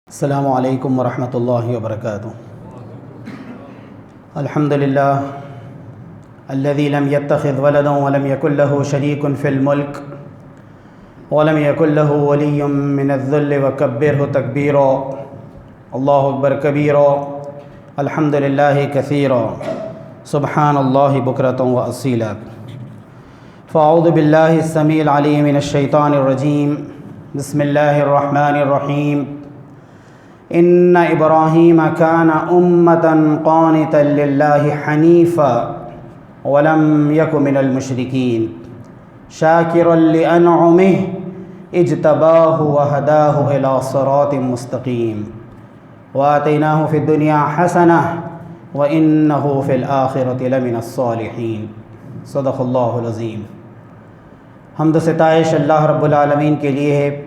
السلام علیکم ورحمۃ اللہ وبرکاتہ۔ الحمد للہ الذي لم يتخذ ولدا ولم يكن له شريك في الملك ولم يكن له ولي من الذل وكبره تكبيرا۔ اللہ اکبر کبیرا، الحمد للہ کثیرا، سبحان اللہ بکرۃ واصیلا۔ فاعوذ باللہ السمیع العلیم من الشیطان الرجیم، بسم اللہ الرحمن الرحیم۔ ان ابراہیم کان امۃ قانتا للہ حنیفا ولم یک من المشرکین شاکرا لانعمہ اجتباہ وہداہ الی صراط مستقیم وآتیناہ فی الدنیا حسنہ وانہ فی الآخرۃ لمن الصالحین۔ صدق اللہ العظیم۔ حمد و ستائش اللہ رب العالمین کے لیے ہے۔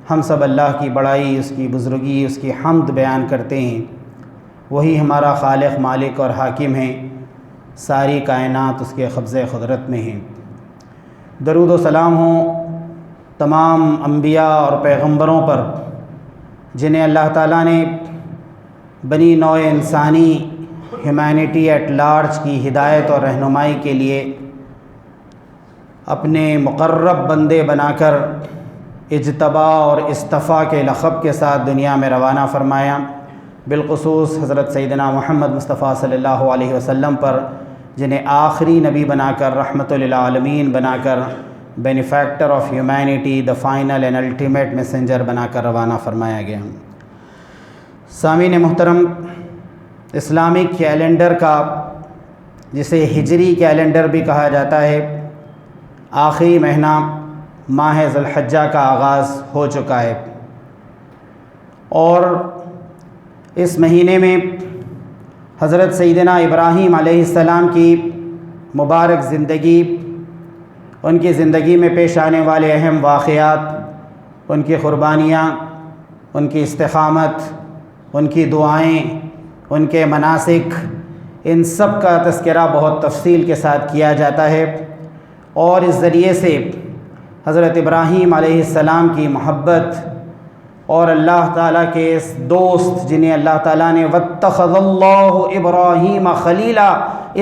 ہم سب اللہ کی بڑائی، اس کی بزرگی، اس کی حمد بیان کرتے ہیں۔ وہی ہمارا خالق، مالک اور حاکم ہے۔ ساری کائنات اس کے قبضۂ قدرت میں ہیں۔ درود و سلام ہوں تمام انبیاء اور پیغمبروں پر، جنہیں اللہ تعالیٰ نے بنی نوع انسانی، ہیومینٹی ایٹ لارج کی ہدایت اور رہنمائی کے لیے اپنے مقرب بندے بنا کر اجتبا اور اصطفیٰ کے لقب کے ساتھ دنیا میں روانہ فرمایا۔ بالخصوص حضرت سیدنا محمد مصطفیٰ صلی اللہ علیہ وسلم پر، جنہیں آخری نبی بنا کر، رحمت للعالمین بنا کر، benefactor of humanity, the final and ultimate messenger بنا کر روانہ فرمایا گیا۔ سامعین محترم، اسلامک کیلنڈر کا، جسے ہجری کیلنڈر بھی کہا جاتا ہے، آخری مہینہ ماہ ذی الحجہ کا آغاز ہو چکا ہے، اور اس مہینے میں حضرت سیدنا ابراہیم علیہ السلام کی مبارک زندگی، ان کی زندگی میں پیش آنے والے اہم واقعات، ان کی قربانیاں، ان کی استقامت، ان کی دعائیں، ان کے مناسک، ان سب کا تذکرہ بہت تفصیل کے ساتھ کیا جاتا ہے، اور اس ذریعے سے حضرت ابراہیم علیہ السلام کی محبت اور اللہ تعالیٰ کے اس دوست، جنہیں اللہ تعالیٰ نے واتخذ اللہ ابراہیم خلیلا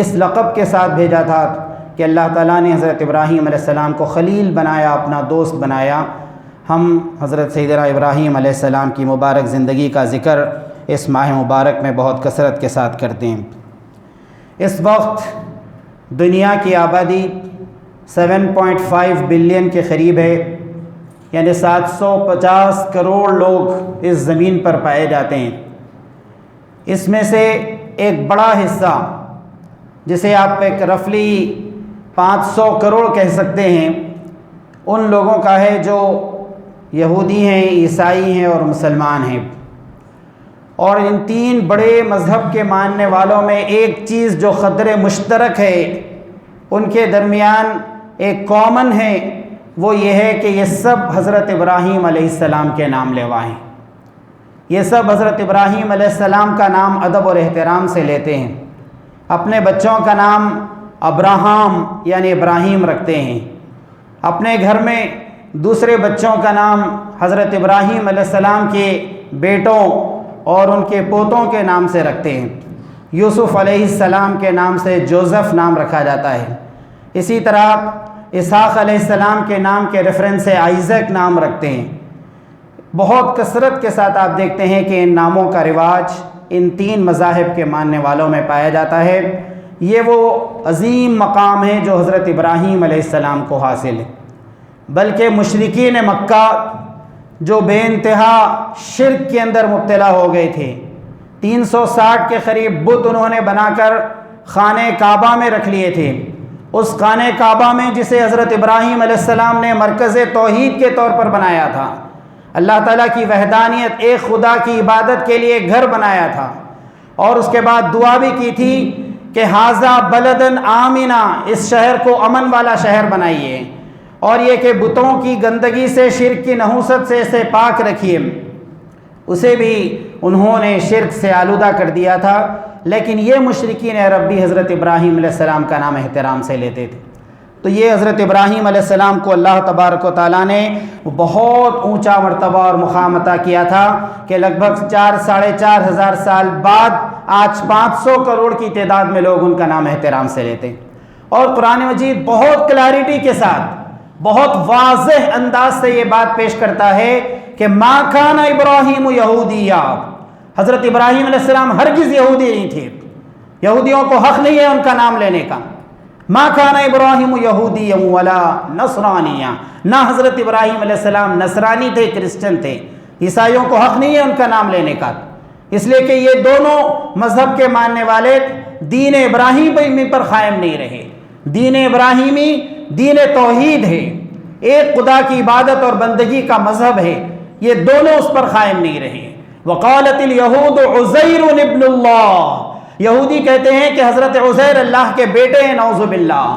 اس لقب کے ساتھ بھیجا تھا کہ اللہ تعالیٰ نے حضرت ابراہیم علیہ السلام کو خلیل بنایا، اپنا دوست بنایا۔ ہم حضرت سیدنا ابراہیم علیہ السلام کی مبارک زندگی کا ذکر اس ماہ مبارک میں بہت کثرت کے ساتھ کرتے ہیں۔ اس وقت دنیا کی آبادی 7.5 بلین کے قریب ہے، یعنی 750 کروڑ لوگ اس زمین پر پائے جاتے ہیں۔ اس میں سے ایک بڑا حصہ، جسے آپ ایک رفلی 500 کروڑ کہہ سکتے ہیں، ان لوگوں کا ہے جو یہودی ہیں، عیسائی ہیں اور مسلمان ہیں۔ اور ان تین بڑے مذہب کے ماننے والوں میں ایک چیز جو قدر مشترک ہے، ان کے درمیان ایک کامن ہے، وہ یہ ہے کہ یہ سب حضرت ابراہیم علیہ السلام کے نام لیوا ہیں۔ یہ سب حضرت ابراہیم علیہ السلام کا نام ادب اور احترام سے لیتے ہیں۔ اپنے بچوں کا نام ابراہم یعنی ابراہیم رکھتے ہیں۔ اپنے گھر میں دوسرے بچوں کا نام حضرت ابراہیم علیہ السلام کے بیٹوں اور ان کے پوتوں کے نام سے رکھتے ہیں۔ یوسف علیہ السلام کے نام سے جوزف نام رکھا جاتا ہے۔ اسی طرح اسحاق علیہ السلام کے نام کے ریفرنس سے آئزیک نام رکھتے ہیں۔ بہت کثرت کے ساتھ آپ دیکھتے ہیں کہ ان ناموں کا رواج ان تین مذاہب کے ماننے والوں میں پایا جاتا ہے۔ یہ وہ عظیم مقام ہے جو حضرت ابراہیم علیہ السلام کو حاصل ہے۔ بلکہ مشرکین مکہ جو بے انتہا شرک کے اندر مبتلا ہو گئے تھے، 360 کے قریب بت انہوں نے بنا کر خانہ کعبہ میں رکھ لیے تھے۔ اس خانہ کعبہ میں، جسے حضرت ابراہیم علیہ السلام نے مرکز توحید کے طور پر بنایا تھا، اللہ تعالیٰ کی وحدانیت، ایک خدا کی عبادت کے لیے گھر بنایا تھا، اور اس کے بعد دعا بھی کی تھی کہ ھذا بلدن آمنا، اس شہر کو امن والا شہر بنائیے، اور یہ کہ بتوں کی گندگی سے، شرک کی نحوست سے اسے پاک رکھیے۔ اسے بھی انہوں نے شرک سے آلودہ کر دیا تھا، لیکن یہ مشرکین عرب بھی حضرت ابراہیم علیہ السلام کا نام احترام سے لیتے تھے۔ تو یہ حضرت ابراہیم علیہ السلام کو اللہ تبارک و تعالیٰ نے بہت اونچا مرتبہ اور مقام عطا کیا تھا کہ لگ بھگ 4-4.5 ہزار سال بعد آج 500 کروڑ کی تعداد میں لوگ ان کا نام احترام سے لیتے ہیں۔ اور قرآن مجید بہت کلیئرٹی کے ساتھ، بہت واضح انداز سے یہ بات پیش کرتا ہے کہ ما کان ابراہیم یہودیہ، حضرت ابراہیم علیہ السلام ہرگز یہودی نہیں تھے، یہودیوں کو حق نہیں ہے ان کا نام لینے کا۔ ما کان ابراہیم یہودی ولا نصرانیہ، نہ حضرت ابراہیم علیہ السلام نصرانی تھے، کرسچن تھے، عیسائیوں کو حق نہیں ہے ان کا نام لینے کا، اس لیے کہ یہ دونوں مذہب کے ماننے والے دین ابراہیمی پر قائم نہیں رہے۔ دین ابراہیمی دین توحید ہے، ایک خدا کی عبادت اور بندگی کا مذہب ہے، یہ دونوں اس پر قائم نہیں رہے۔ وقالت الیہود عزیر ابن اللہ، یہودی کہتے ہیں کہ حضرت عزیر اللہ کے بیٹے ہیں، نعوذ باللہ۔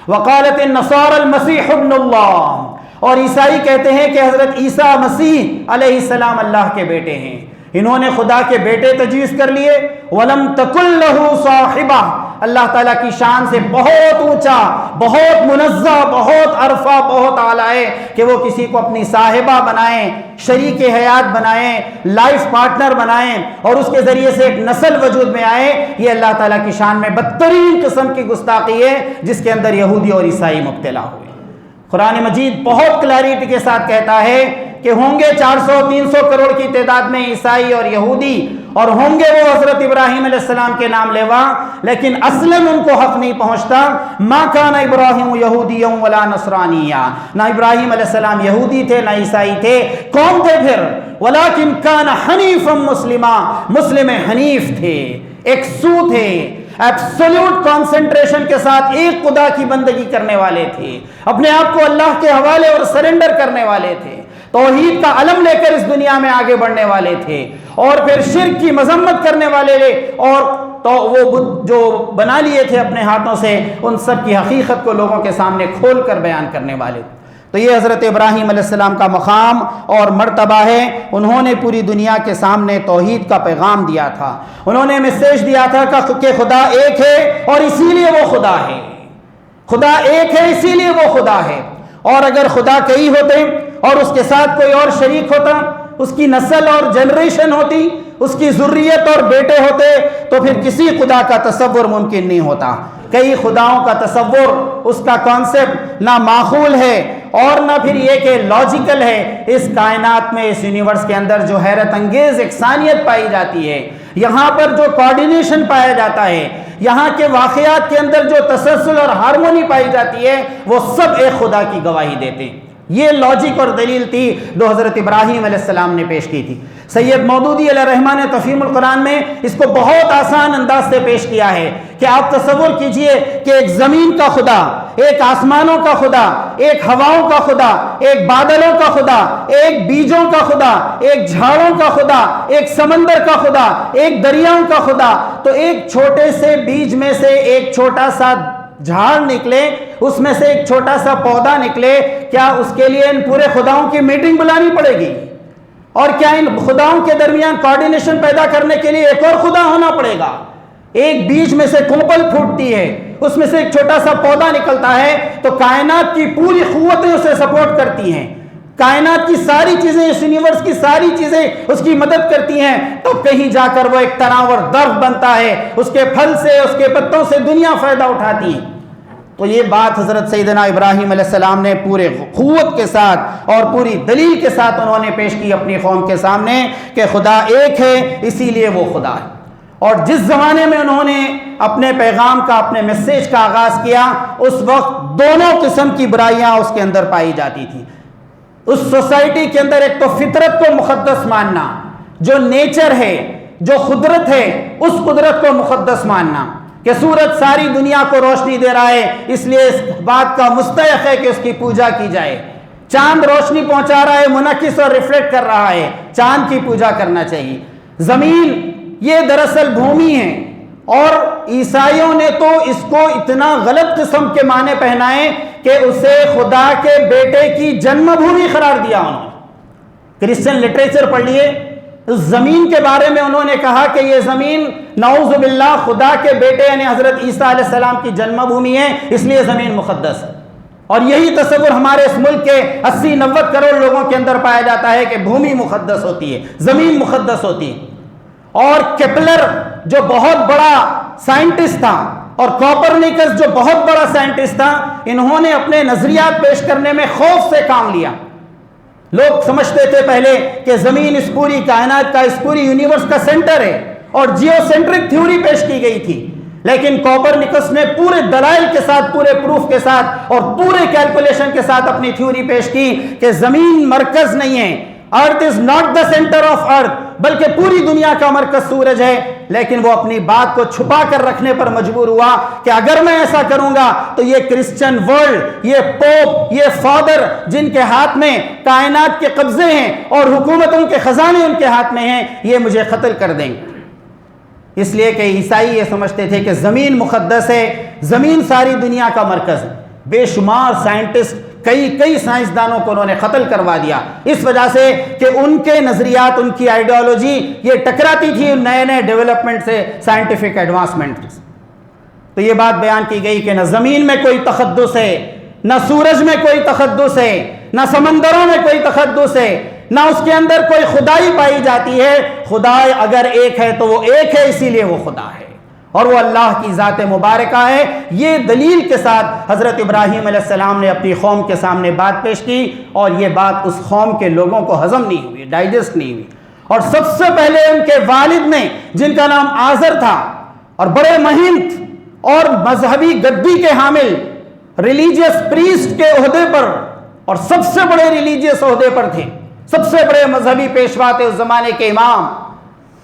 وقالت النصارى المسیح ابن اللہ، اور عیسائی کہتے ہیں کہ حضرت عیسیٰ مسیح علیہ السلام اللہ کے بیٹے ہیں۔ انہوں نے خدا کے بیٹے تجویز کر لیے۔ وَلَمْ تَكُنْ لَهُ صَاحِبَةٌ، اللہ تعالیٰ کی شان سے بہت اونچا، بہت منزہ، بہت عرفہ، بہت اعلیٰ ہے کہ وہ کسی کو اپنی صاحبہ بنائیں، شریک حیات بنائیں، لائف پارٹنر بنائیں اور اس کے ذریعے سے ایک نسل وجود میں آئے۔ یہ اللہ تعالیٰ کی شان میں بدترین قسم کی گستاخی ہے جس کے اندر یہودی اور عیسائی مبتلا ہوئے۔ قرآن مجید بہت کلیئرٹی کے ساتھ کہتا ہے کہ ہوں گے 400-300 کروڑ کی تعداد میں عیسائی اور یہودی، اور ہوں گے وہ حضرت ابراہیم علیہ السلام کے نام لیوا، لیکن اصلاً ان کو حق نہیں پہنچتا۔ ما کان ابراہیم یہودیا ولا نصرانیہ، نہ ابراہیم علیہ السلام یہودی تھے نہ عیسائی تھے، کون تھے پھر؟ ولیکن کان حنیفا مسلما، مسلم حنیف تھے، ایک سو تھے، ایبسولوٹ کانسنٹریشن کے ساتھ ایک خدا کی بندگی کرنے والے تھے، اپنے آپ کو اللہ کے حوالے اور سرنڈر کرنے والے تھے، توحید کا علم لے کر اس دنیا میں آگے بڑھنے والے تھے، اور پھر شرک کی مذمت کرنے والے تھے، اور تو وہ جو بنا لیے تھے اپنے ہاتھوں سے ان سب کی حقیقت کو لوگوں کے سامنے کھول کر بیان کرنے والے۔ تو یہ حضرت ابراہیم علیہ السلام کا مقام اور مرتبہ ہے۔ انہوں نے پوری دنیا کے سامنے توحید کا پیغام دیا تھا، انہوں نے میسیج دیا تھا کہ خدا ایک ہے اور اسی لیے وہ خدا ہے، خدا ایک ہے اسی لیے وہ خدا ہے، اور اگر خدا کئی ہوتے اور اس کے ساتھ کوئی اور شریک ہوتا، اس کی نسل اور جنریشن ہوتی، اس کی ذریت اور بیٹے ہوتے، تو پھر کسی خدا کا تصور ممکن نہیں ہوتا۔ کئی خداؤں کا تصور، اس کا کانسیپٹ نہ معقول ہے اور نہ پھر یہ کہ لاجیکل ہے۔ اس کائنات میں، اس یونیورس کے اندر جو حیرت انگیز یکسانیت پائی جاتی ہے، یہاں پر جو کوارڈینیشن پایا جاتا ہے، یہاں کے واقعات کے اندر جو تسلسل اور ہارمونی پائی جاتی ہے، وہ سب ایک خدا کی گواہی دیتے ہیں۔ یہ لاجک اور دلیل تھی جو حضرت ابراہیم علیہ السلام نے پیش کی تھی۔ سید مودودی علیہ الرحمہ نے تفہیم القرآن میں اس کو بہت آسان انداز سے پیش کیا ہے کہ آپ تصور کیجئے کہ ایک زمین کا خدا، ایک آسمانوں کا خدا، ایک ہواؤں کا خدا، ایک بادلوں کا خدا، ایک بیجوں کا خدا، ایک جھاڑوں کا خدا، ایک سمندر کا خدا، ایک دریاؤں کا خدا، تو ایک چھوٹے سے بیج میں سے ایک چھوٹا سا جھاڑ نکلے، اس میں سے ایک چھوٹا سا پودا نکلے، کیا اس کے لیے ان پورے خداؤں کی میٹنگ بلانی پڑے گی؟ اور کیا ان خداؤں کے درمیان کوارڈینیشن پیدا کرنے کے لیے ایک اور خدا ہونا پڑے گا؟ ایک بیج میں سے کونپل پھوٹتی ہے، اس میں سے ایک چھوٹا سا پودا نکلتا ہے، تو کائنات کی پوری قوتیں اسے سپورٹ کرتی ہیں، کائنات کی ساری چیزیں، اس یونیورس کی ساری چیزیں اس کی مدد کرتی ہیں، تو کہیں جا کر وہ ایک تناور درخت بنتا ہے، اس کے پھل سے، اس کے پتوں سے دنیا فائدہ اٹھاتی ہے۔ تو یہ بات حضرت سیدنا ابراہیم علیہ السلام نے پورے قوت کے ساتھ اور پوری دلیل کے ساتھ انہوں نے پیش کی اپنی قوم کے سامنے کہ خدا ایک ہے اسی لیے وہ خدا ہے۔ اور جس زمانے میں انہوں نے اپنے پیغام کا، اپنے میسیج کا آغاز کیا، اس وقت دونوں قسم کی برائیاں اس کے اندر پائی جاتی تھی۔ اس سوسائٹی کے اندر ایک تو فطرت کو مقدس ماننا، جو نیچر ہے، جو قدرت ہے، اس قدرت کو مقدس ماننا کہ سورج ساری دنیا کو روشنی دے رہا ہے، اس لیے اس بات کا مستحق ہے کہ اس کی پوجا کی جائے۔ چاند روشنی پہنچا رہا ہے، منعکس اور ریفلیکٹ کر رہا ہے، چاند کی پوجا کرنا چاہیے۔ زمین یہ دراصل بھومی ہے، اور عیسائیوں نے تو اس کو اتنا غلط قسم کے معنی پہنائے کہ اسے خدا کے بیٹے کی جنم بھومی قرار دیا انہوں نے۔ کرسچن لٹریچر پڑھ لیے، اس زمین کے بارے میں انہوں نے کہا کہ یہ زمین نعوذ باللہ خدا کے بیٹے یعنی حضرت عیسیٰ علیہ السلام کی جنم بھومی ہے، اس لیے زمین مقدس ہے۔ اور یہی تصور ہمارے اس ملک کے 80-90 کروڑ لوگوں کے اندر پایا جاتا ہے کہ بھومی مقدس ہوتی ہے، زمین مقدس ہوتی ہے۔ اور کیپلر جو بہت بڑا سائنٹسٹ تھا اور کوپرنیکس جو بہت بڑا سائنٹسٹ تھا، انہوں نے اپنے نظریات پیش کرنے میں خوف سے کام لیا۔ لوگ سمجھتے تھے پہلے کہ زمین اس پوری کائنات کا، اس پوری یونیورس کا سینٹر ہے، اور جیو سینٹرک تھیوری پیش کی گئی تھی، لیکن کوپرنیکس نے پورے دلائل کے ساتھ، پورے پروف کے ساتھ اور پورے کیلکولیشن کے ساتھ اپنی تھیوری پیش کی کہ زمین مرکز نہیں ہے، earth is not the centre of earth, بلکہ پوری دنیا کا مرکز سورج ہے۔ لیکن وہ اپنی بات کو چھپا کر رکھنے پر مجبور ہوا کہ اگر میں ایسا کروں گا تو یہ کرسچن ورلڈ، یہ پوپ، یہ فادر جن کے ہاتھ میں کائنات کے قبضے ہیں اور حکومتوں کے خزانے ان کے ہاتھ میں ہیں، یہ مجھے قتل کر دیں گے۔ اس لیے کہ عیسائی یہ سمجھتے تھے کہ زمین مقدس ہے، زمین ساری دنیا کا مرکز ہے۔ بے شمار سائنٹسٹ، کئی سائنسدانوں کو انہوں نے قتل کروا دیا، اس وجہ سے کہ ان کے نظریات، ان کی آئیڈیالوجی یہ ٹکراتی تھی ان نئے ڈیولپمنٹ سے، سائنٹیفک ایڈوانسمنٹ سے۔ تو یہ بات بیان کی گئی کہ نہ زمین میں کوئی تقدس ہے، نہ سورج میں کوئی تقدس ہے، نہ سمندروں میں کوئی تقدس ہے، نہ اس کے اندر کوئی خدائی پائی جاتی ہے۔ خدا اگر ایک ہے تو وہ ایک ہے، اسی لیے وہ خدا ہے، اور وہ اللہ کی ذات مبارکہ ہے۔ یہ دلیل کے ساتھ حضرت ابراہیم علیہ السلام نے اپنی قوم کے سامنے بات پیش کی، اور یہ بات اس قوم کے لوگوں کو ہضم نہیں ہوئی، ڈائجسٹ نہیں ہوئی۔ اور سب سے پہلے ان کے والد نے، جن کا نام آزر تھا اور بڑے محنت اور مذہبی گدی کے حامل، ریلیجیس پریسٹ کے عہدے پر اور سب سے بڑے ریلیجیس عہدے پر تھے، سب سے بڑے مذہبی پیشوا تھے اس زمانے کے امام،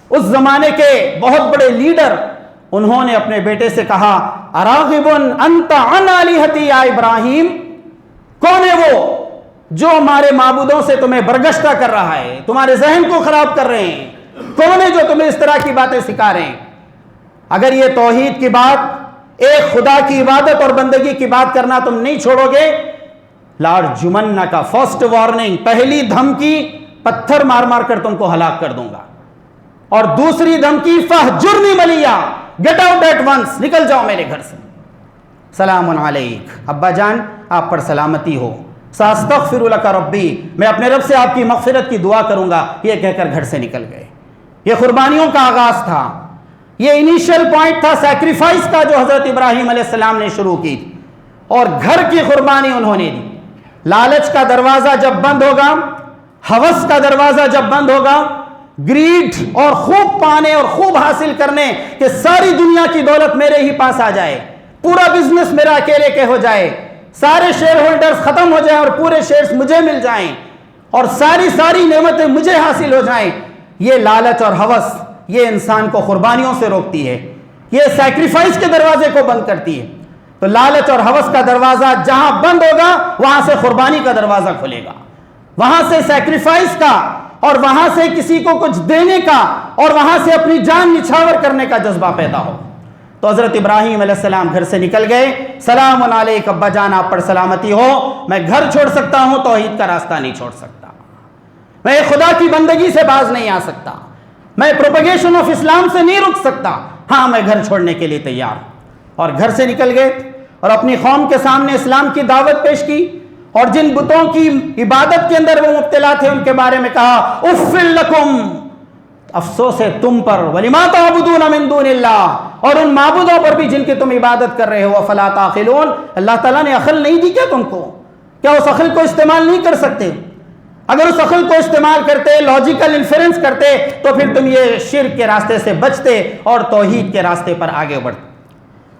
اس زمانے کے بہت بڑے لیڈر، انہوں نے اپنے بیٹے سے کہا اراغب انت عن آلہتی یا ابراہیم، کون ہے وہ جو ہمارے معبودوں سے تمہیں برگشتہ کر رہا ہے، تمہارے ذہن کو خراب کر رہے ہیں، کون ہے جو تمہیں اس طرح کی باتیں سکھا رہے ہیں؟ اگر یہ توحید کی بات، ایک خدا کی عبادت اور بندگی کی بات کرنا تم نہیں چھوڑو گے، لارڈ جمنہ کا فرسٹ وارننگ، پہلی دھمکی، پتھر مار مار کر تم کو ہلاک کر دوں گا، اور دوسری دھمکی فہجرنی ملیہ، گیٹ آؤٹ ایٹ ونس، نکل جاؤ میرے گھر سے۔ سلام علیک، ابا جان آپ پر سلامتی ہو، ساستغفر لک ربی، میں اپنے رب سے آپ کی مغفرت کی دعا کروں گا، یہ کہہ کر گھر سے نکل گئے۔ یہ قربانیوں کا آغاز تھا، یہ انیشل پوائنٹ تھا سیکریفائس کا جو حضرت ابراہیم علیہ السلام نے شروع کی تھی، اور گھر کی قربانی انہوں نے دی۔ لالچ کا دروازہ جب بند ہوگا، ہوس کا دروازہ جب بند ہوگا، گریڈ اور خوب پانے اور خوب حاصل کرنے کہ ساری دنیا کی دولت میرے ہی پاس آ جائے، پورا بزنس میرا اکیلے کے ہو جائے، سارے شیئر ہولڈرز ختم ہو جائیں اور پورے شیئرز مجھے مل جائیں، اور ساری نعمتیں مجھے حاصل ہو جائیں، یہ لالچ اور ہوس یہ انسان کو قربانیوں سے روکتی ہے، یہ سیکریفائس کے دروازے کو بند کرتی ہے۔ تو لالچ اور ہوس کا دروازہ جہاں بند ہوگا، وہاں سے قربانی کا دروازہ کھلے گا، وہاں سے سیکریفائس کا، اور وہاں سے کسی کو کچھ دینے کا، اور وہاں سے اپنی جان نچھاور کرنے کا جذبہ پیدا ہو۔ تو حضرت ابراہیم علیہ السلام گھر سے نکل گئے۔ سلام علیک ابا جان آپ پر سلامتی ہو، میں گھر چھوڑ سکتا ہوں، توحید کا راستہ نہیں چھوڑ سکتا، میں خدا کی بندگی سے باز نہیں آ سکتا، میں پروپیگیشن آف اسلام سے نہیں رک سکتا، ہاں میں گھر چھوڑنے کے لیے تیار ہوں۔ اور گھر سے نکل گئے اور اپنی قوم کے سامنے اسلام کی دعوت پیش کی، اور جن بتوں کی عبادت کے اندر وہ مبتلا تھے ان کے بارے میں کہا اف لکم، افسوس ہے تم پر، وَلِمَا تَعْبُدُونَ مِن دُونِ اللَّهِ، اور ان معبودوں پر بھی جن کی تم عبادت کر رہے ہو، فَلَا تَعْقِلُونَ، اللہ تعالیٰ نے عقل نہیں دی کیا تم کو؟ کیا اس عقل کو استعمال نہیں کر سکتے؟ اگر اس عقل کو استعمال کرتے، لاجیکل انفرنس کرتے، تو پھر تم یہ شرک کے راستے سے بچتے اور توحید کے راستے پر آگے بڑھتے۔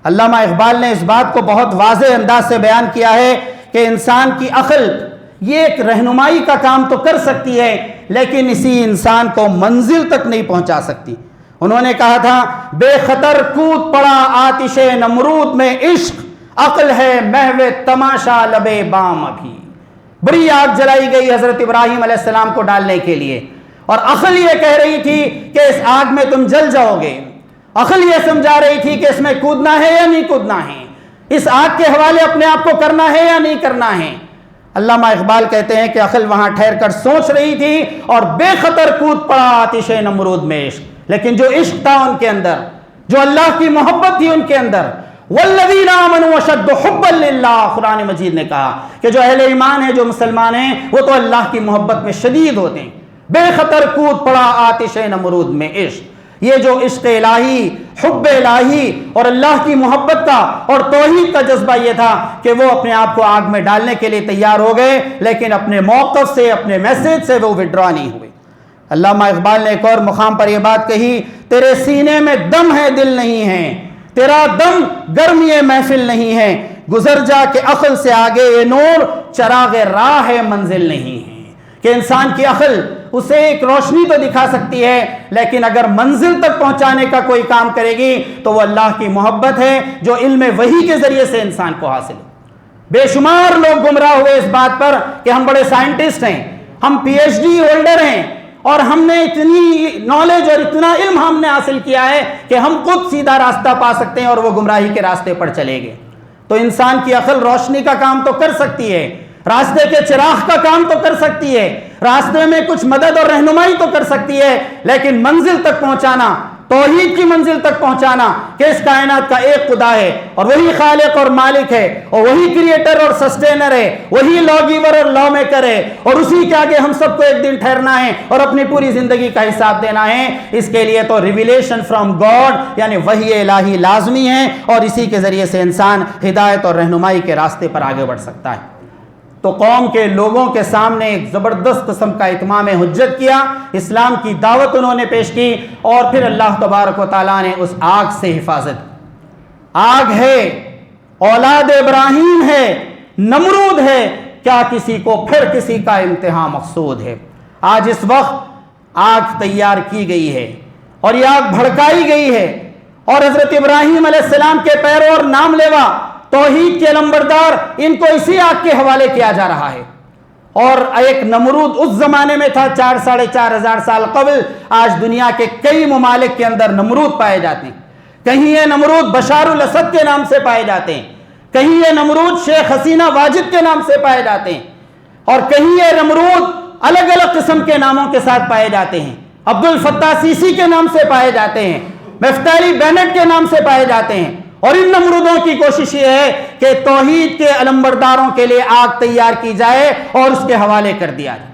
علامہ اقبال نے اس بات کو بہت واضح انداز سے بیان کیا ہے کہ انسان کی عقل یہ ایک رہنمائی کا کام تو کر سکتی ہے، لیکن اسی انسان کو منزل تک نہیں پہنچا سکتی۔ انہوں نے کہا تھا بے خطر کود پڑا آتش نمرود میں عشق، عقل ہے محو تماشا لبے بام ابھی۔ بڑی آگ جلائی گئی حضرت ابراہیم علیہ السلام کو ڈالنے کے لیے، اور عقل یہ کہہ رہی تھی کہ اس آگ میں تم جل جاؤ گے، عقل یہ سمجھا رہی تھی کہ اس میں کودنا ہے یا نہیں کودنا ہے، اس آگ کے حوالے اپنے آپ کو کرنا ہے یا نہیں کرنا ہے۔ علامہ اقبال کہتے ہیں کہ عقل وہاں ٹھہر کر سوچ رہی تھی اور بے خطر کود پڑا آتش نمرود میں عشق، لیکن جو عشق تھا ان کے اندر، جو اللہ کی محبت تھی ان کے اندر، والذین آمنوا اشد حبا للہ، قرآن مجید نے کہا کہ جو اہل ایمان ہیں، جو مسلمان ہیں، وہ تو اللہ کی محبت میں شدید ہوتے ہیں۔ بے خطر کود پڑا آتش نمرود میں عشق، یہ جو عشق الہی، حب الہی اور اللہ کی محبت کا اور توحید کا جذبہ یہ تھا کہ وہ اپنے آپ کو آگ میں ڈالنے کے لیے تیار ہو گئے، لیکن اپنے موقف سے، اپنے میسج سے وہ وڈرا نہیں ہوئے۔ علامہ اقبال نے ایک اور مقام پر یہ بات کہی، تیرے سینے میں دم ہے دل نہیں ہے، تیرا دم گرمی محفل نہیں ہے، گزر جا کے عقل سے آگے یہ نور، چراغ راہ منزل نہیں ہے۔ کہ انسان کی عقل اسے ایک روشنی تو دکھا سکتی ہے، لیکن اگر منزل تک پہنچانے کا کوئی کام کرے گی تو وہ اللہ کی محبت ہے جو علم وحی کے ذریعے سے انسان کو حاصل ہے۔ بے شمار لوگ گمراہ ہوئے اس بات پر کہ ہم بڑے سائنٹسٹ ہیں، ہم پی ایچ ڈی ہولڈر ہیں، اور ہم نے اتنی نالج اور اتنا علم ہم نے حاصل کیا ہے کہ ہم خود سیدھا راستہ پا سکتے ہیں، اور وہ گمراہی کے راستے پر چلے گئے۔ تو انسان کی عقل روشنی کا کام تو کر سکتی ہے، راستے کے چراغ کا کام تو کر سکتی ہے، راستے میں کچھ مدد اور رہنمائی تو کر سکتی ہے، لیکن منزل تک پہنچانا، توحید کی منزل تک پہنچانا کہ اس کائنات کا ایک خدا ہے اور وہی خالق اور مالک ہے، اور وہی کریٹر اور سسٹینر ہے، وہی لا گیور اور لا میکر ہے، اور اسی کے آگے ہم سب کو ایک دن ٹھہرنا ہے اور اپنی پوری زندگی کا حساب دینا ہے۔ اس کے لیے تو ریویلیشن فرام گاڈ یعنی وحی الہی لازمی ہے، اور اسی کے ذریعے سے انسان ہدایت اور رہنمائی کے راستے پر آگے بڑھ سکتا ہے۔ تو قوم کے لوگوں کے سامنے ایک زبردست قسم کا اتمام حجت کیا، اسلام کی دعوت انہوں نے پیش کی، اور پھر اللہ تبارک و تعالیٰ نے اس آگ سے حفاظت کی۔ آگ ہے، اولاد ابراہیم ہے، نمرود ہے، کیا کسی کو پھر کسی کا امتحان مقصود ہے؟ آج اس وقت آگ تیار کی گئی ہے اور یہ آگ بھڑکائی گئی ہے، اور حضرت ابراہیم علیہ السلام کے پیرو اور نام لیوا توحید کے علمبردار ان کو اسی آگ کے حوالے کیا جا رہا ہے۔ اور ایک نمرود اس زمانے میں تھا 4,500 سال قبل، آج دنیا کے کئی ممالک کے اندر نمرود پائے جاتے ہیں۔ کہیں یہ نمرود بشار الاسد کے نام سے پائے جاتے ہیں، کہیں یہ نمرود شیخ حسینہ واجد کے نام سے پائے جاتے ہیں، اور کہیں یہ نمرود الگ الگ قسم کے ناموں کے ساتھ پائے جاتے ہیں۔ عبد الفتاح سیسی کے نام سے پائے جاتے ہیں، مفتالی بینٹ کے نام سے پائے جاتے ہیں، اور ان نمرودوں کی کوشش یہ ہے کہ توحید کے علمبرداروں کے لیے آگ تیار کی جائے اور اس کے حوالے کر دیا جائے۔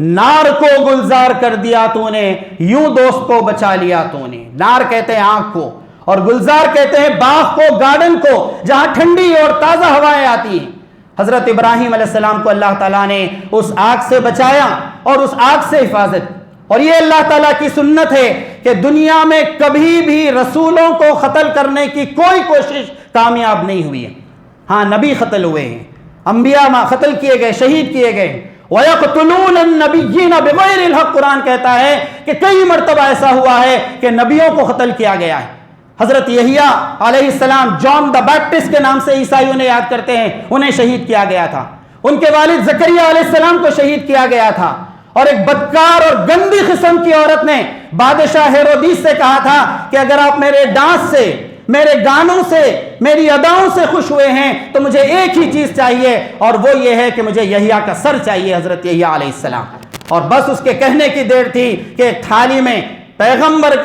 نار کو گلزار کر دیا تو نے، یوں دوست کو بچا لیا تو نے۔ نار کہتے ہیں آگ کو، اور گلزار کہتے ہیں باغ کو، گارڈن کو، جہاں ٹھنڈی اور تازہ ہوائیں آتی ہیں۔ حضرت ابراہیم علیہ السلام کو اللہ تعالیٰ نے اس آگ سے بچایا اور اس آگ سے حفاظت، اور یہ اللہ تعالیٰ کی سنت ہے کہ دنیا میں کبھی بھی رسولوں کو قتل کرنے کی کوئی کوشش کامیاب نہیں ہوئی ہے۔ ہاں نبی قتل ہوئے ہیں، انبیاء قتل کیے گئے، شہید کیے گئے، وَيَقْتُلُونَ النَّبِيِّينَ بِغَيْرِ الْحَقِّ، قرآن کہتا ہے کہ کئی مرتبہ ایسا ہوا ہے کہ نبیوں کو قتل کیا گیا ہے۔ حضرت یحییٰ علیہ السلام، جان دا بیپٹسٹ کے نام سے عیسائیوں نے یاد کرتے ہیں، انہیں شہید کیا گیا تھا۔ ان کے والد زکریا علیہ السلام کو شہید کیا گیا تھا، اور ایک بدکار اور گندی قسم کی عورت نے بادشاہ ہیرودیس سے کہا تھا کہ اگر آپ میرے ڈانس سے، میرے گانوں سے، میری اداؤں سے خوش ہوئے ہیں تو مجھے ایک ہی چیز چاہیے، اور وہ یہ ہے کہ مجھے یحییٰ کا سر چاہیے، حضرت یحییٰ علیہ السلام۔ اور بس اس کے کہنے کی دیر تھی کہ ایک تھالی میں پیغمبر،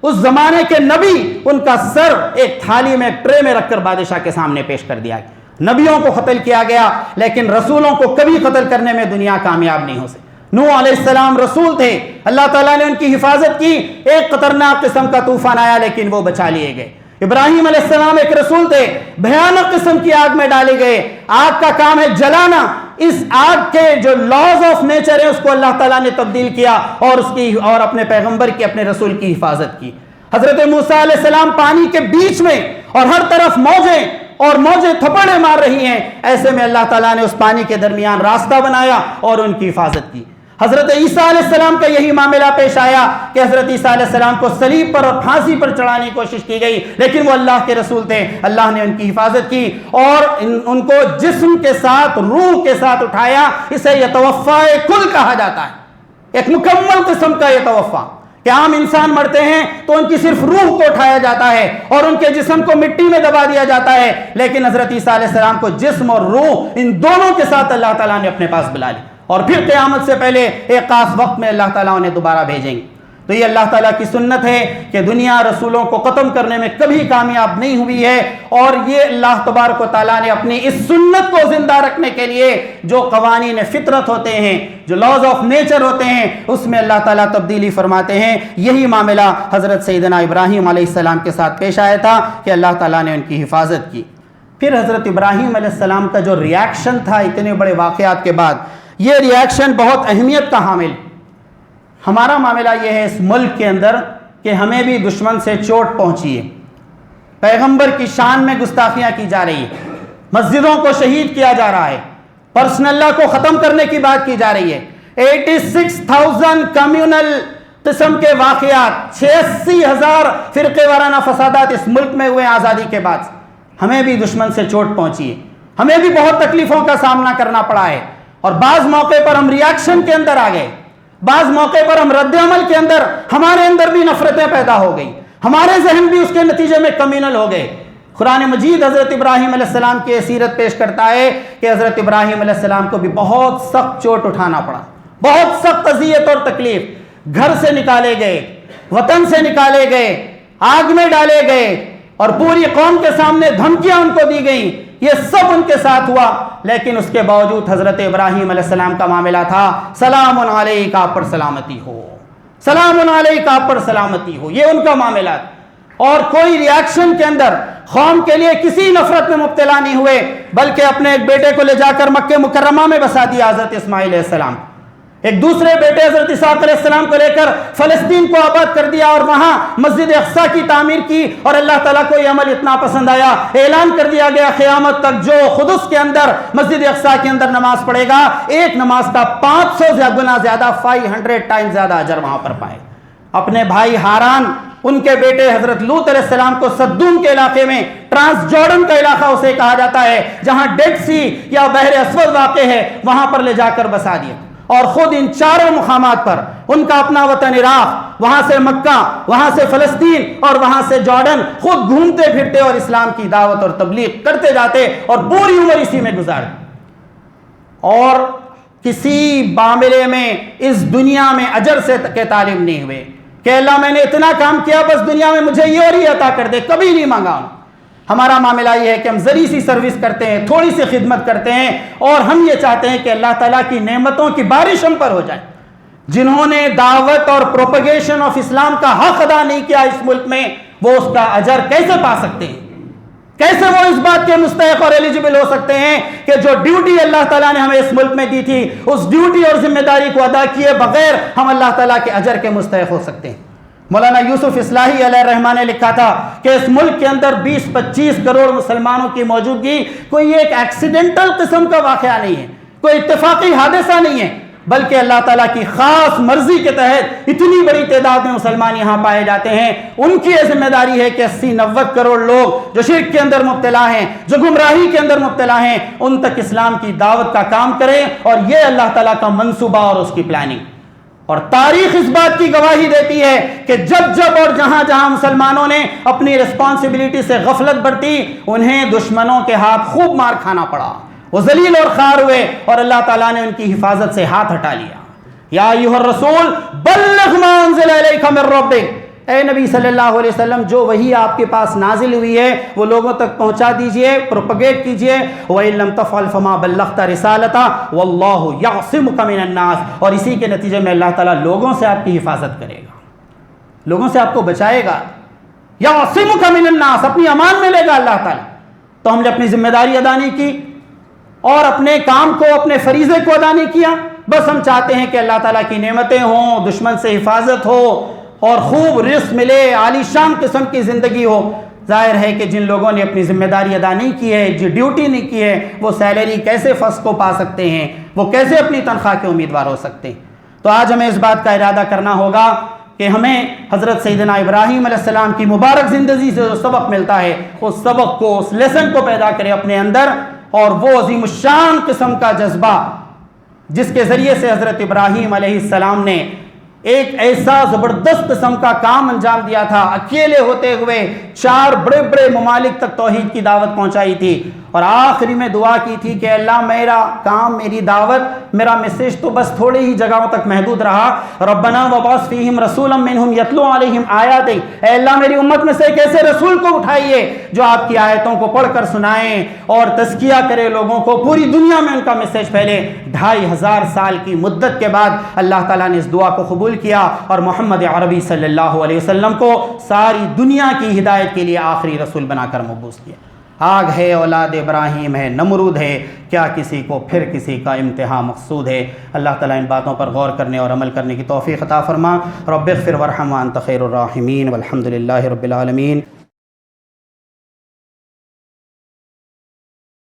اس زمانے کے نبی، ان کا سر ایک تھالی میں ٹرے میں رکھ کر بادشاہ کے سامنے پیش کر دیا گیا۔ نبیوں کو قتل کیا گیا، لیکن رسولوں کو کبھی قتل کرنے میں دنیا کامیاب نہیں ہو سکتی۔ نوح علیہ السلام رسول تھے، اللہ تعالیٰ نے ان کی حفاظت کی، ایک خطرناک قسم کا طوفان آیا لیکن وہ بچا لیے گئے۔ ابراہیم علیہ السلام ایک رسول تھے، بھیانک قسم کی آگ میں ڈالے گئے، آگ کا کام ہے جلانا، اس آگ کے جو لاز آف نیچر ہے اس کو اللہ تعالیٰ نے تبدیل کیا، اور اس کی اور اپنے پیغمبر کی، اپنے رسول کی حفاظت کی۔ حضرت موسیٰ علیہ السلام پانی کے بیچ میں، اور ہر طرف موجیں تھپڑے مار رہی ہیں، ایسے میں اللہ تعالیٰ نے اس پانی کے درمیان راستہ بنایا اور ان کی حفاظت کی۔ حضرت عیسیٰ علیہ السلام کا یہی معاملہ پیش آیا کہ حضرت عیسیٰ علیہ السلام کو صلیب پر اور پھانسی پر چڑھانے کی کوشش کی گئی، لیکن وہ اللہ کے رسول تھے، اللہ نے ان کی حفاظت کی اور ان کو جسم کے ساتھ، روح کے ساتھ اٹھایا۔ اسے یتوفا کل کہا جاتا ہے، ایک مکمل قسم کا یتوفا، کہ عام انسان مرتے ہیں تو ان کی صرف روح کو اٹھایا جاتا ہے اور ان کے جسم کو مٹی میں دبا دیا جاتا ہے، لیکن حضرت عیسیٰ علیہ السلام کو جسم اور روح ان دونوں کے ساتھ اللہ تعالیٰ نے اپنے پاس بلا لی، اور پھر قیامت سے پہلے ایک خاص وقت میں اللہ تعالیٰ انہیں دوبارہ بھیجیں گے۔ تو یہ اللہ تعالیٰ کی سنت ہے کہ دنیا رسولوں کو ختم کرنے میں کبھی کامیاب نہیں ہوئی ہے، اور یہ اللہ تبارک و تعالیٰ نے اپنی اس سنت کو زندہ رکھنے کے لیے جو قوانین فطرت ہوتے ہیں، جو لاز آف نیچر ہوتے ہیں، اس میں اللہ تعالیٰ تبدیلی فرماتے ہیں۔ یہی معاملہ حضرت سیدنا ابراہیم علیہ السلام کے ساتھ پیش آیا تھا کہ اللہ تعالیٰ نے ان کی حفاظت کی۔ پھر حضرت ابراہیم علیہ السلام کا جو ریاکشن تھا اتنے بڑے واقعات کے بعد، یہ ریاکشن بہت اہمیت کا حامل۔ ہمارا معاملہ یہ ہے اس ملک کے اندر کہ ہمیں بھی دشمن سے چوٹ پہنچی ہے، پیغمبر کی شان میں گستاخیاں کی جا رہی ہے، مسجدوں کو شہید کیا جا رہا ہے، پرسنل لا کو ختم کرنے کی بات کی جا رہی ہے، 86,000 کمیونل قسم کے واقعات، 86,000 فرقے وارانہ فسادات اس ملک میں ہوئے آزادی کے بعد۔ ہمیں بھی دشمن سے چوٹ پہنچی ہے، ہمیں بھی بہت تکلیفوں کا سامنا کرنا پڑا ہے، اور بعض موقع پر ہم ریاکشن کے اندر آ گئے، بعض موقع پر ہم رد عمل کے اندر ہمارے اندر بھی نفرتیں پیدا ہو گئی، ہمارے ذہن بھی اس کے نتیجے میں کمیونل ہو گئے۔ قرآن مجید حضرت ابراہیم علیہ السلام کی سیرت پیش کرتا ہے کہ حضرت ابراہیم علیہ السلام کو بھی بہت سخت چوٹ اٹھانا پڑا، بہت سخت اذیت اور تکلیف، گھر سے نکالے گئے، وطن سے نکالے گئے، آگ میں ڈالے گئے، اور پوری قوم کے سامنے دھمکیاں ان کو دی گئیں، یہ سب ان کے ساتھ ہوا، لیکن اس کے باوجود حضرت ابراہیم علیہ السلام کا معاملہ تھا سلام علیک، آپ پر سلامتی ہو، سلام علیک، آپ پر سلامتی ہو، یہ ان کا معاملہ تھا۔ اور کوئی ریاکشن کے اندر قوم کے لیے کسی نفرت میں مبتلا نہیں ہوئے، بلکہ اپنے ایک بیٹے کو لے جا کر مکہ مکرمہ میں بسا دیا حضرت اسماعیل علیہ السلام، ایک دوسرے بیٹے حضرت اسحاق علیہ السلام کو لے کر فلسطین کو آباد کر دیا، اور وہاں مسجد اقصیٰ کی تعمیر کی، اور اللہ تعالیٰ کو یہ عمل اتنا پسند آیا، اعلان کر دیا گیا قیامت تک جو قدس کے اندر مسجد اقصیٰ کے اندر نماز پڑھے گا، ایک نماز کا 500 گنا زیادہ، 500 ٹائم زیادہ اجر وہاں پر پائے۔ اپنے بھائی ہاران، ان کے بیٹے حضرت لوط علیہ السلام کو صدوم کے علاقے میں، ٹرانس جارڈن کا علاقہ اسے کہا جاتا ہے، جہاں ڈیڈ سی یا بحر اسود واقع ہے، وہاں پر لے جا کر بسا دیا، اور خود ان چاروں مقامات پر ان کا اپنا وطن عراق، وہاں سے مکہ، وہاں سے فلسطین اور وہاں سے جارڈن، خود گھومتے پھرتے اور اسلام کی دعوت اور تبلیغ کرتے جاتے، اور پوری عمر اسی میں گزار دی، اور کسی معاملے میں اس دنیا میں اجر سے کے طالب نہیں ہوئے کہ اللہ میں نے اتنا کام کیا، بس دنیا میں مجھے یہ اور یہ عطا کر دے، کبھی نہیں مانگا۔ ہمارا معاملہ یہ ہے کہ ہم ذری سی سروس کرتے ہیں، تھوڑی سی خدمت کرتے ہیں، اور ہم یہ چاہتے ہیں کہ اللہ تعالیٰ کی نعمتوں کی بارش ہم پر ہو جائے۔ جنہوں نے دعوت اور پروپیگیشن آف اسلام کا حق ادا نہیں کیا اس ملک میں، وہ اس کا اجر کیسے پا سکتے ہیں؟ کیسے وہ اس بات کے مستحق اور ایلیجبل ہو سکتے ہیں کہ جو ڈیوٹی اللہ تعالیٰ نے ہمیں اس ملک میں دی تھی، اس ڈیوٹی اور ذمہ داری کو ادا کیے بغیر ہم اللہ تعالیٰ کے اجر کے مستحق ہو سکتے ہیں؟ مولانا یوسف اصلاحی علیہ الرحمہ نے لکھا تھا کہ اس ملک کے اندر 20-25 کروڑ مسلمانوں کی موجودگی کوئی ایک ایکسیڈنٹل قسم کا واقعہ نہیں ہے، کوئی اتفاقی حادثہ نہیں ہے، بلکہ اللہ تعالیٰ کی خاص مرضی کے تحت اتنی بڑی تعداد میں مسلمان یہاں پائے جاتے ہیں۔ ان کی یہ ذمہ داری ہے کہ 80-90 کروڑ لوگ جو شرک کے اندر مبتلا ہیں، جو گمراہی کے اندر مبتلا ہیں، ان تک اسلام کی دعوت کا کام کریں، اور یہ اللہ تعالیٰ کا منصوبہ اور اس کی پلاننگ۔ اور تاریخ اس بات کی گواہی دیتی ہے کہ جب جب اور جہاں جہاں مسلمانوں نے اپنی رسپانسبلٹی سے غفلت برتی، انہیں دشمنوں کے ہاتھ خوب مار کھانا پڑا، وہ ذلیل اور خوار ہوئے، اور اللہ تعالیٰ نے ان کی حفاظت سے ہاتھ ہٹا لیا۔ یا ایھا الرسول بلغ ما انزل الیک من ربک، اے نبی صلی اللہ علیہ وسلم، جو وحی آپ کے پاس نازل ہوئی ہے وہ لوگوں تک پہنچا دیجئے، پروپیگیٹ کیجئے۔ وَإِن لَّمْ تَفْعَلْ فَمَا بَلَّغْتَ رِسَالَتَهُ وَاللَّهُ يَعْصِمُكَ مِنَ النَّاسِ، اور اسی کے نتیجے میں اللہ تعالیٰ لوگوں سے آپ کی حفاظت کرے گا، لوگوں سے آپ کو بچائے گا۔ يَعْصِمُكَ مِنَ النَّاسِ، اپنی امان میں لے گا اللہ تعالیٰ۔ تو ہم نے اپنی ذمہ داری ادا نہیں کی، اور اپنے کام کو، اپنے فریضے کو ادا نہیں کیا، بس ہم چاہتے ہیں کہ اللہ تعالیٰ کی نعمتیں ہوں، دشمن سے حفاظت ہو، اور خوب رزق ملے، عالی شان قسم کی زندگی ہو۔ ظاہر ہے کہ جن لوگوں نے اپنی ذمہ داری ادا نہیں کی ہے، جو ڈیوٹی نہیں کی ہے، وہ سیلری کیسے فرسٹ کو پا سکتے ہیں، وہ کیسے اپنی تنخواہ کے امیدوار ہو سکتے ہیں؟ تو آج ہمیں اس بات کا ارادہ کرنا ہوگا کہ ہمیں حضرت سیدنا ابراہیم علیہ السلام کی مبارک زندگی سے جو سبق ملتا ہے، اس سبق کو، اس لیسن کو پیدا کرے اپنے اندر، اور وہ عظیم الشان قسم کا جذبہ جس کے ذریعے سے حضرت ابراہیم علیہ السلام نے ایک ایسا زبردست قسم کا کام انجام دیا تھا، اکیلے ہوتے ہوئے 4 بڑے بڑے ممالک تک توحید کی دعوت پہنچائی تھی، اور آخری میں دعا کی تھی کہ اللہ میرا کام، میری دعوت، میرا میسیج تو بس تھوڑے ہی جگہوں تک محدود رہا، ربنا وبعث فیہم رسولا منہم یتلو علیہم آیاتک، اے اللہ میری امت میں سے ایک ایسے رسول کو اٹھائیے جو آپ کی آیتوں کو پڑھ کر سنائیں اور تزکیہ کرے لوگوں کو، پوری دنیا میں ان کا میسیج پھیلے۔ 2500 سال کی مدت کے بعد اللہ تعالیٰ نے اس دعا کو قبول کیا اور محمد عربی صلی اللہ علیہ وسلم کو ساری دنیا کی ہدایت کے لیے آخری رسول بنا کر مبعوث کیا۔ آگ ہے، اولاد ابراہیم ہے، نمرود ہے، کیا کسی کو پھر کسی کا امتحان مقصود ہے؟ اللہ تعالیٰ ان باتوں پر غور کرنے اور عمل کرنے کی توفیق عطا فرما۔ رب اغفر وارحم وانت خیر الراحمین والحمد للہ رب العالمین۔